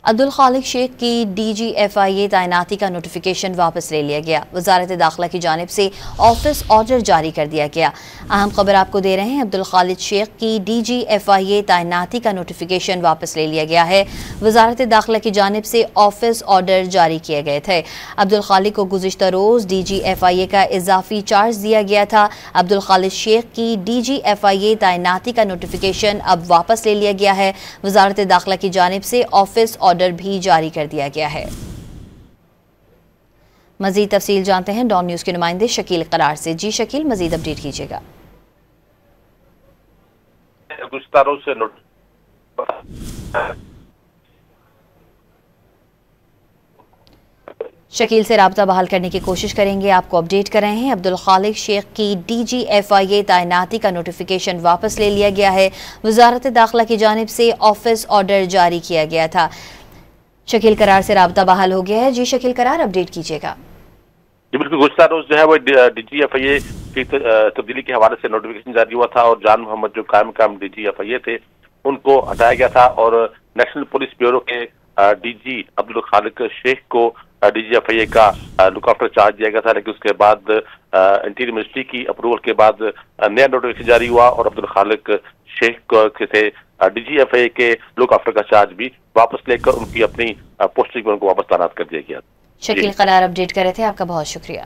عبدل خالق شیخ کی DGFIA تعیناتی کا نوٹیفیکیشن واپس لے لیا گیا۔ وزارت داخلہ کی جانب سے آفس آرڈر جاری کر دیا گیا۔ اہم خبر آپ کو دے رہے ہیں، عبدل خالق شیخ کی DGFIA تعیناتی کا نوٹیفیکیشن واپس لے لیا گیا ہے۔ وزارت داخلہ کی جانب سے آفس آرڈر جاری کیے گئے تھے۔ عبدل خالق کو گزشتہ روز DGFIA کا اضافی چارج دیا گیا تھا۔ عبدل خالق شیخ کی DGFIA تعیناتی کا نوٹیفیکیشن اب واپس لے لیا گیا ہے۔ وزارت داخلہ کی جانب سے آفس آرڈر بھی جاری کر دیا گیا ہے۔ مزید تفصیل جانتے ہیں ڈان نیوز کے نمائندے شکیل قرار سے۔ جی شکیل، مزید اپڈیٹ کیجیے گا۔ شکیل سے رابطہ بحال کرنے کی کوشش کریں گے، آپ کو اپڈیٹ کر رہے ہیں۔ عبدل خالق شیخ کی DGFIA تعیناتی کا نوٹیفیکیشن واپس لے لیا گیا ہے۔ وزارت داخلہ کی جانب سے آفس آرڈر جاری کیا گیا تھا۔ شکیل قرار سے رابطہ بحال ہو گیا ہے۔ جی شکیل قرار، اپڈیٹ کیجیے گا۔ جی بالکل، گزشتہ روز جو ہے وہ DGFIA کی تبدیلی کے حوالے سے نوٹیفیکیشن جاری ہوا تھا اور جان محمد جو قائم DGFIA تھے ان کو ہٹایا گیا تھا اور نیشنل پولیس بیورو کے DG عبدل خالق شیخ کو DGFIA کا لک آفٹر چارج دیا گیا تھا، لیکن اس کے بعد انٹیریئر منسٹری کی اپروول کے بعد نیا نوٹیفیکیشن جاری ہوا اور عبدل خالق شیخ سے DGFIA کے لک آفٹر کا چارج بھی واپس لے کر ان کی اپنی پوسٹنگ پر ان کو واپس تعینات کر دیا گیا۔ شکیل قرار اپڈیٹ کر رہے تھے، آپ کا بہت شکریہ۔